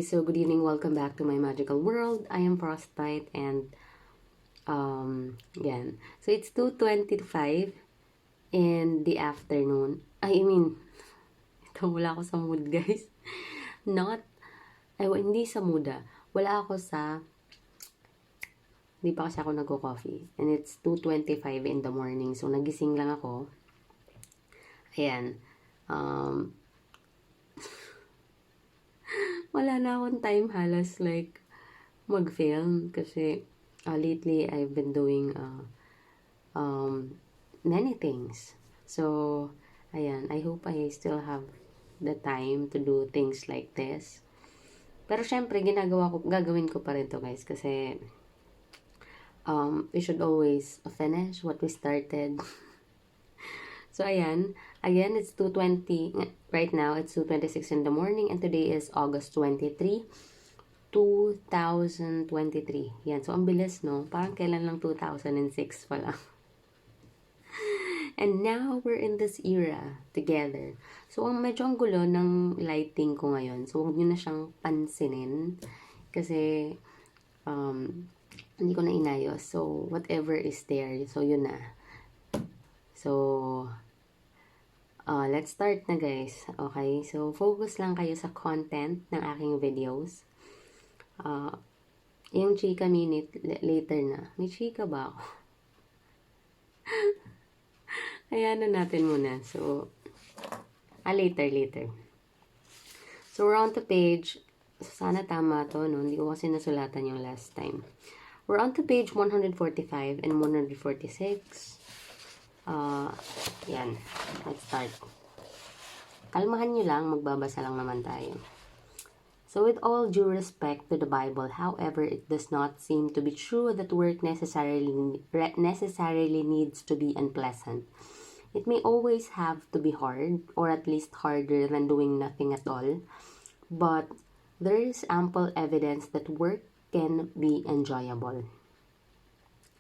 so good evening. Welcome back to my magical world. I am Frostbite and again. So it's 2:25 in the afternoon. I mean, ito wala ako sa mood, guys. Not hindi sa mood. Wala ako sa hindi pa kasi ako nagko-coffee. And it's 2:25 in the morning. So nagising lang ako. Ayan. Um wala na akong time halos like mag-film kasi lately I've been doing many things. So, ayan, I hope I still have the time to do things like this. Pero syempre, gagawin ko pa rin to guys kasi we should always finish what we started. So, ayan, again, it's 2:20, right now, it's 2:26 in the morning and today is August 23, 2023. Yan, so ang bilis, no? Parang kailan lang 2006 pa lang. And now, we're in this era together. So, medyo ang gulo ng lighting ko ngayon. So, huwag nyo na siyang pansinin. Kasi, hindi ko na inayos. So, whatever is there. So, yun na. So, let's start na guys. Okay? So, focus lang kayo sa content ng aking videos. Yung chika minute, later na. May chika ba ako? Ayan na natin muna. So, later. So, we're on to page, sana tama to, no? Hindi ko kasi nasulatan yung last time. We're on to page 145 and 146. Yan. Let's start. Kalmahan nyo lang, magbabasa lang naman tayo. So, with all due respect to the Bible, however, it does not seem to be true that work necessarily needs to be unpleasant. It may always have to be hard, or at least harder than doing nothing at all, but there is ample evidence that work can be enjoyable.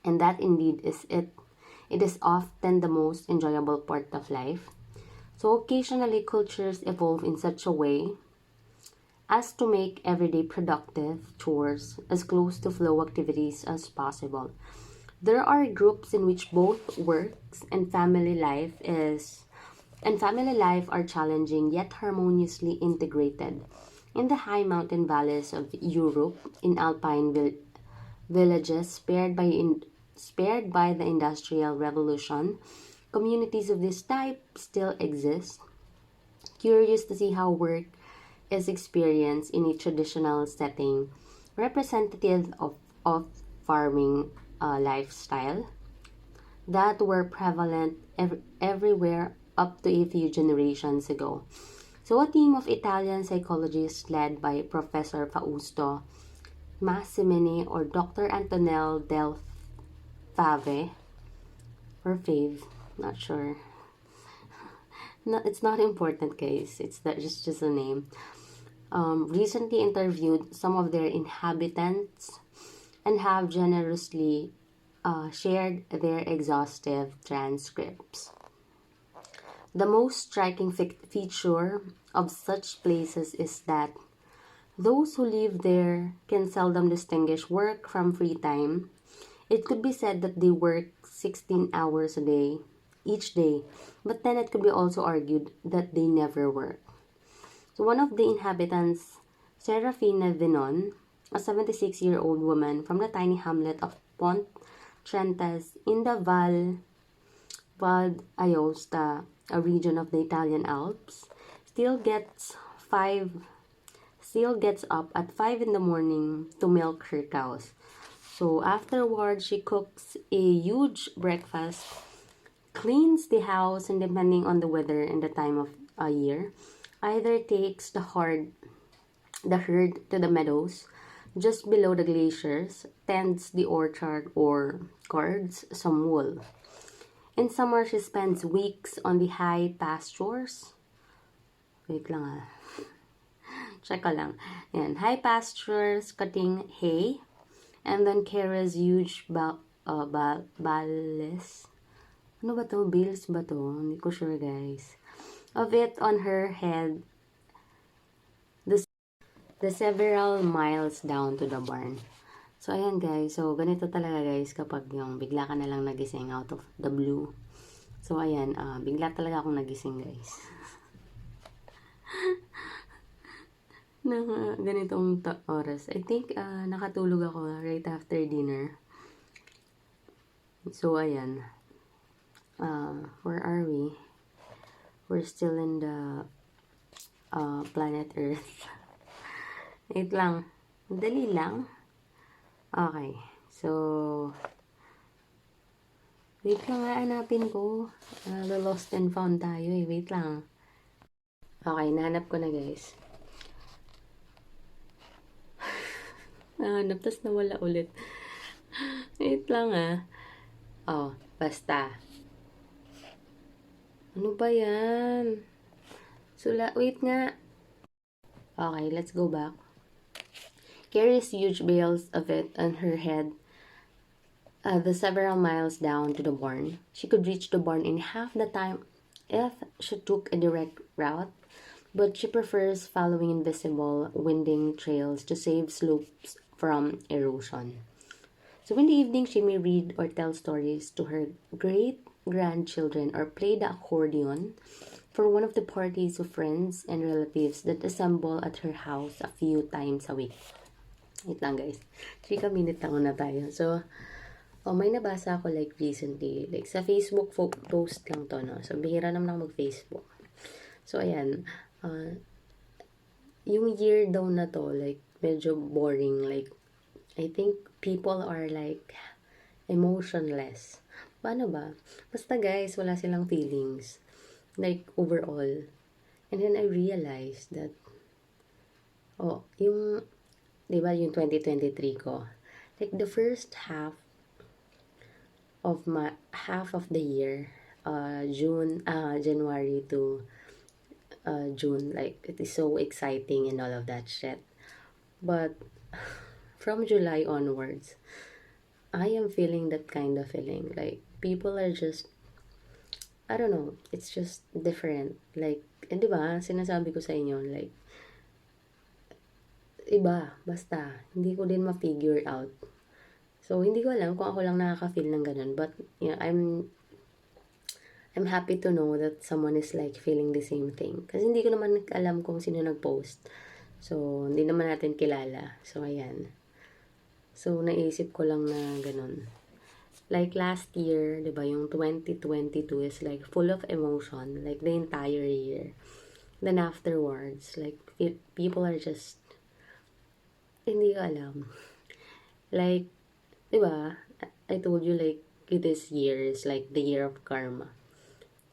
And that indeed is it. It is often the most enjoyable part of life. So occasionally cultures evolve in such a way as to make everyday productive chores as close to flow activities as possible. There are groups in which both works and family life are challenging yet harmoniously integrated. In the high mountain valleys of Europe, in alpine villages spared by the Industrial Revolution, communities of this type still exist. Curious to see how work is experienced in a traditional setting, representative of farming lifestyle that were prevalent everywhere up to a few generations ago. So a team of Italian psychologists led by Professor Fausto Massimini or Dr. Antonella Del Fave, or Fave, not sure. No, it's not important, guys. It's just a name. Recently interviewed some of their inhabitants and have generously shared their exhaustive transcripts. The most striking feature of such places is that those who live there can seldom distinguish work from free time. It could be said that they work 16 hours a day, each day, but then it could be also argued that they never work. So one of the inhabitants, Serafina Vinon, a 76-year-old woman from the tiny hamlet of Pont Trentes in the Val d'Aosta, a region of the Italian Alps, still gets up at 5 in the morning to milk her cows. So afterwards, she cooks a huge breakfast, cleans the house, and depending on the weather and the time of year, either takes the herd to the meadows just below the glaciers, tends the orchard, or guards some wool. In summer, she spends weeks on the high pastures. Wait lang Check ko lang. Yan. High pastures, cutting hay, and then carries huge bales. Ano ba to? Bales ba to? Hindi ko sure, guys. Of it on her head. the several miles down to the barn. So, ayan guys. So, ganito talaga guys kapag yung bigla ka na lang nagising out of the blue. So, ayan. Bigla talaga akong nagising guys. Na ganitong oras. I think nakatulog ako right after dinner. So, ayan. Where are we? We're still in the planet Earth. Wait lang. Dali lang. Okay. So, wait lang nga, hanapin ko. Lost and found tayo eh. Wait lang. Okay, nahanap ko na guys. Nahanap, tas nawala ulit. Wait lang basta. Ano ba yan? Wait nga. Okay, let's go back. Carries huge bales of it on her head. The several miles down to the barn. She could reach the barn in half the time if she took a direct route, but she prefers following invisible, winding trails to save slopes from erosion. So in the evening, she may read or tell stories to her great-grandchildren or play the accordion for one of the parties of friends and relatives that assemble at her house a few times a week. Wait lang guys. 3 minute na tayo. So, may nabasa ako like recently. Like sa Facebook post lang to, no? So, bihira naman ako mag-Facebook. So, ayan. Yung year daw na to, like, medyo boring. Like, I think people are like emotionless. Paano ba? Basta guys, wala silang feelings. Like, overall. And then I realized that, diba yung 2023 ko, like the first half of the year, January to June, like it is so exciting and all of that shit. But from July onwards, I am feeling that kind of feeling. Like people are just, I don't know, it's just different. Like, diba, sinasabi ko sa inyo, like, iba, basta, hindi ko din ma-figure out. So, hindi ko alam kung ako lang nakaka-feel ng ganun. But, yeah, I'm happy to know that someone is like feeling the same thing. Kasi hindi ko naman alam kung sino nag-post. So, hindi naman natin kilala. So, ayan. So, naisip ko lang na ganun. Like last year, diba, yung 2022 is like full of emotion. Like the entire year. Then afterwards, like, people are just, hindi ko alam. Like, diba, I told you like this year is like the year of karma.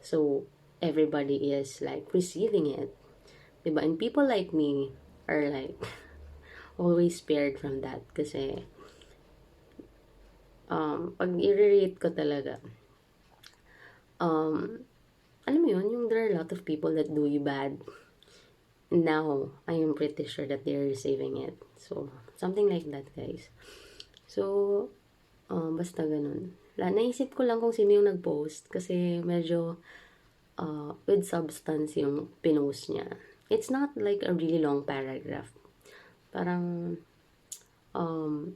So, everybody is like receiving it. Diba? And people like me are like always spared from that. Kasi, pag i-rate ko talaga, alam mo yun, yung there are a lot of people that do you bad. Now, I am pretty sure that they're receiving it. So, something like that, guys. So, basta ganun. Naisip ko lang kung sino yung nag-post kasi medyo with substance yung pinost niya. It's not like a really long paragraph. Parang,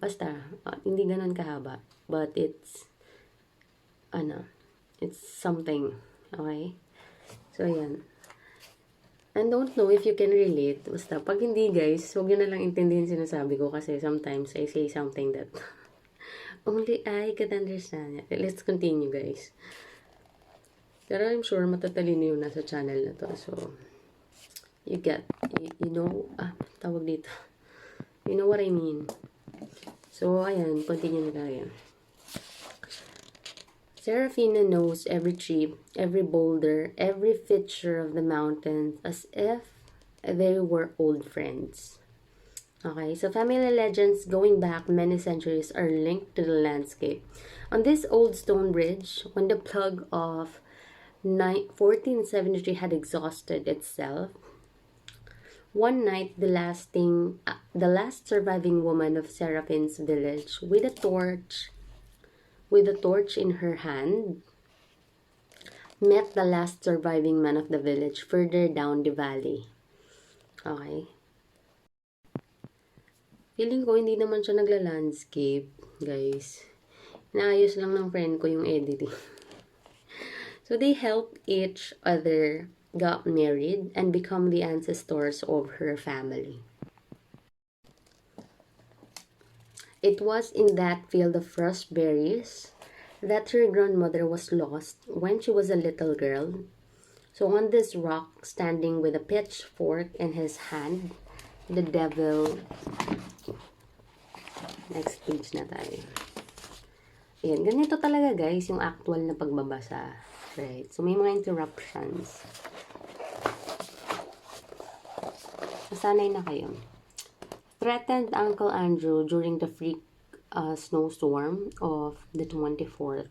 basta, hindi ganun kahaba. But it's something. Okay? So, ayan. And don't know if you can relate. Basta, pag hindi guys, huwag nyo na lang intindihin sinasabi ko kasi sometimes I say something that only I can understand. Let's continue guys. Pero I'm sure matatalino yung nasa channel na to. So, you know, tawag dito. You know what I mean. So, ayan, continue na tayo. Serafina knows every tree, every boulder, every feature of the mountains as if they were old friends. Okay, so family legends going back many centuries are linked to the landscape. On this old stone bridge, when the plug of 1473 had exhausted itself, one night the last surviving woman of Seraphine's village, with a torch in her hand, met the last surviving man of the village further down the valley. Okay. Feeling ko hindi naman siya nagla-landscape, guys. Inaayos lang ng friend ko yung editing. So they helped each other, got married, and become the ancestors of her family. It was in that field of raspberries that her grandmother was lost when she was a little girl. So on this rock, standing with a pitchfork in his hand, the devil... Next page na tayo. Ayan, ganito talaga guys, yung actual na pagbabasa. Right? So may mga interruptions. Nasanay na kayo. Threatened Uncle Andrew during the freak snowstorm of the 24th.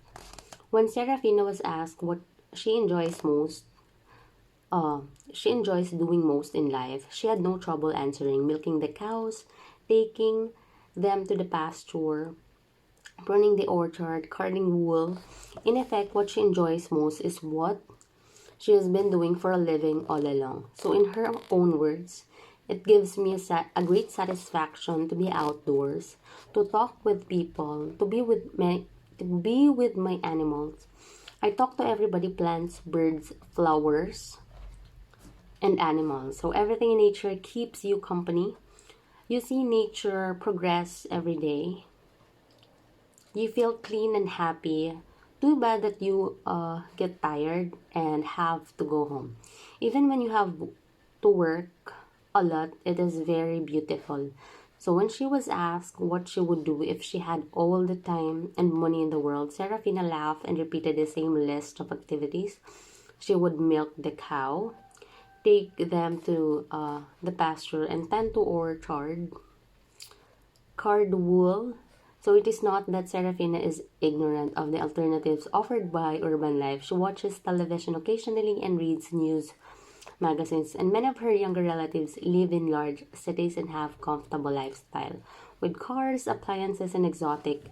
When Serafina was asked what she enjoys doing most in life, she had no trouble answering: milking the cows, taking them to the pasture, pruning the orchard, carding wool. In effect, what she enjoys most is what she has been doing for a living all along. So in her own words, it gives me a great satisfaction to be outdoors, to talk with people, to be with my animals. I talk to everybody: plants, birds, flowers, and animals. So everything in nature keeps you company. You see nature progress every day. You feel clean and happy. Too bad that you get tired and have to go home. Even when you have to work a lot, it is very beautiful. So when she was asked what she would do if she had all the time and money in the world, Serafina laughed and repeated the same list of activities. She would milk the cow, take them to the pasture, and tend to orchard, card wool. So it is not that Serafina is ignorant of the alternatives offered by urban life. She watches television occasionally and reads news magazines, and many of her younger relatives live in large cities and have comfortable lifestyle with cars, appliances, and exotic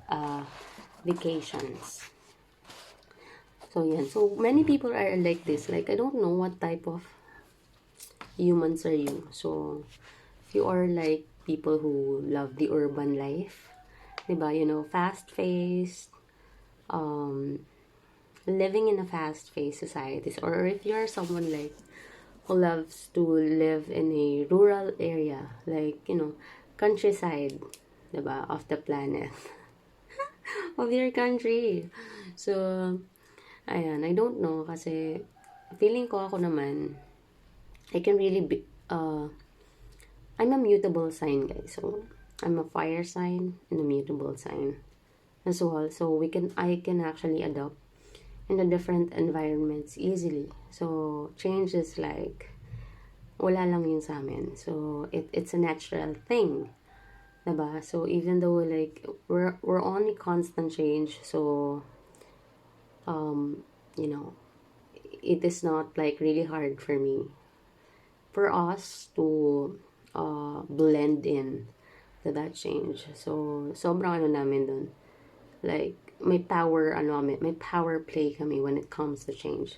vacations. So yeah, so many people are like this. Like, I don't know what type of humans are you. So if you are like people who love the urban life, diba, you know, fast-paced, living in a fast-paced societies, or if you're someone like who loves to live in a rural area, like, you know, countryside, diba, of the planet, of your country. So, ayan, I don't know, kasi feeling ko ako naman, I can really be, I'm a mutable sign, guys. So, I'm a fire sign and a mutable sign as well. So, I can actually adapt in the different environments easily. So, change is like, wala lang yun sa amin. So, it's a natural thing. Diba? So, even though, like, we're on a constant change, so, you know, it is not, like, really hard for me, for us to blend in to that change. So, sobrang ano namin dun. Like, may power play kami when it comes to change.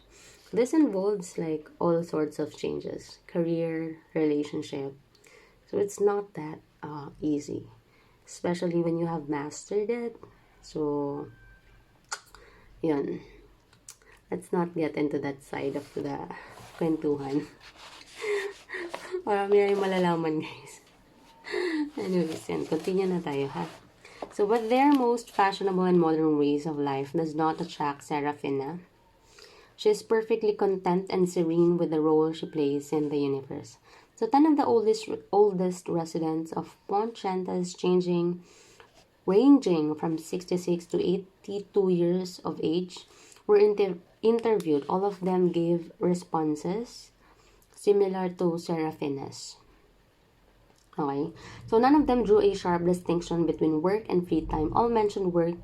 This involves like all sorts of changes, career, relationship. So it's not that easy, especially when you have mastered it. So, yun. Let's not get into that side of the kwentuhan. Marami na yung malalaman, guys. Anyways, yan. Continue na tayo, ha? So, but their most fashionable and modern ways of life does not attract Serafina. She is perfectly content and serene with the role she plays in the universe. So, 10 of the oldest residents of Pontchartrain, ranging from 66 to 82 years of age, were interviewed. All of them gave responses similar to Serafina's. Okay, so none of them drew a sharp distinction between work and free time. All mentioned work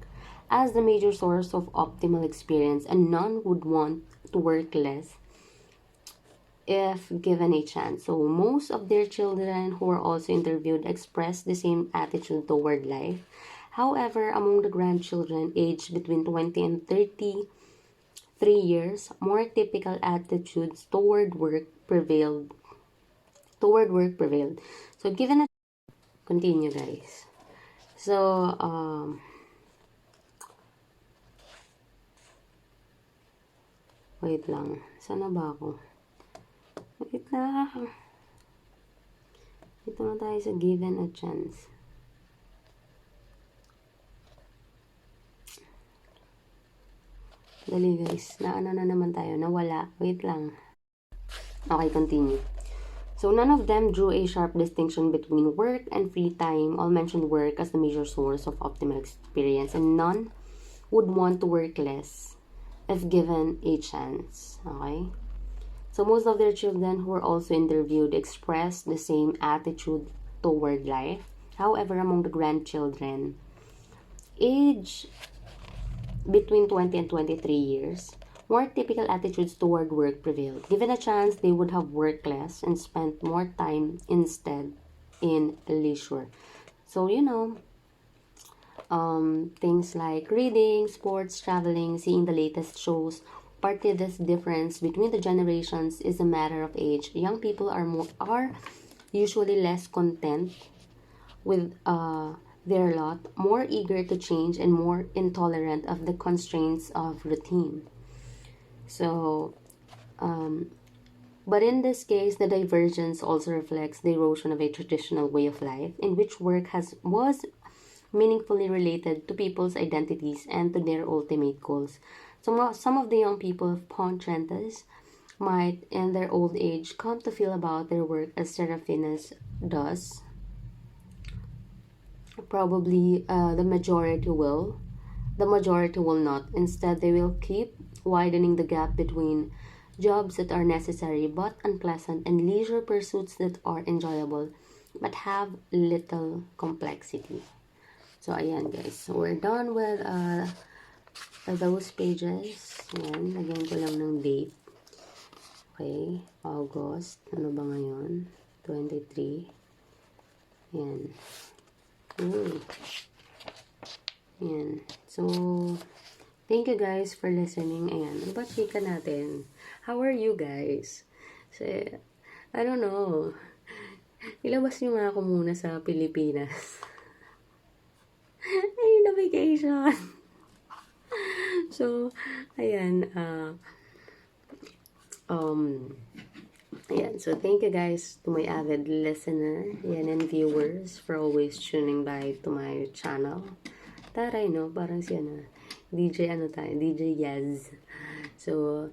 as the major source of optimal experience, and none would want to work less if given a chance. So most of their children who were also interviewed expressed the same attitude toward life. However, among the grandchildren aged between 20 and 33 years, more typical attitudes toward work prevailed. So continue, guys. So, wait lang. Sana ba ako? Wait lang. Ito na tayo sa given a chance. Dali, guys. Naano na naman tayo. Nawala. Wait lang. Okay, continue. So, none of them drew a sharp distinction between work and free time. All mentioned work as the major source of optimal experience, and none would want to work less if given a chance. Okay? So, most of their children who were also interviewed expressed the same attitude toward life. However, among the grandchildren, age between 20 and 23 years, more typical attitudes toward work prevailed. Given a chance, they would have worked less and spent more time instead in leisure. So, things like reading, sports, traveling, seeing the latest shows. Partly this difference between the generations is a matter of age. Young people are usually less content with their lot, more eager to change, and more intolerant of the constraints of routine. So, but in this case, the divergence also reflects the erosion of a traditional way of life in which work was meaningfully related to people's identities and to their ultimate goals. Some of the young people of Pontrentas might, in their old age, come to feel about their work as Serafinus does. Probably the majority will. The majority will not. Instead, they will keep widening the gap between jobs that are necessary but unpleasant and leisure pursuits that are enjoyable but have little complexity. So, ayan guys. So, we're done with those pages. Ayan, lagyan ko lang ng date. Okay, August. Ano ba ngayon? 23. Ayan. Ayan. So, thank you guys for listening. Ayan. Ano ba chika natin? How are you guys? So, I don't know. Ilabas nyo nga ako muna sa Pilipinas. Ayun na vacation. So, ayan. Ayan. So, thank you guys to my avid listener ayan, and viewers for always tuning by to my channel. Taray, no? Parang siya na. DJ Yaz. So,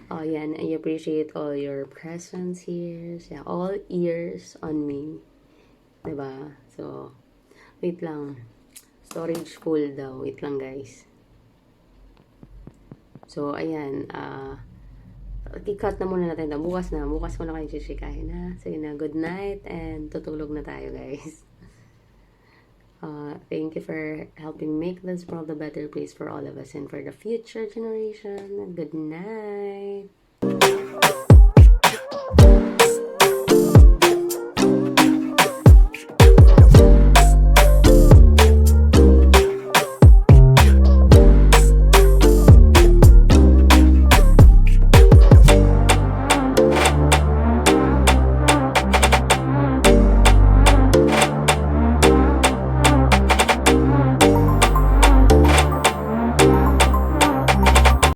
ayan. I appreciate all your presence here. Yeah, all ears on me. Diba? So, wait lang. Storage full daw. Wait lang, guys. So, ayan. I-cut na muna natin ito. Bukas ko na kayo sisikahin, ha? Sige na, good night and tutulog na tayo, guys. Thank you for helping make this world a better place for all of us and for the future generation. Good night.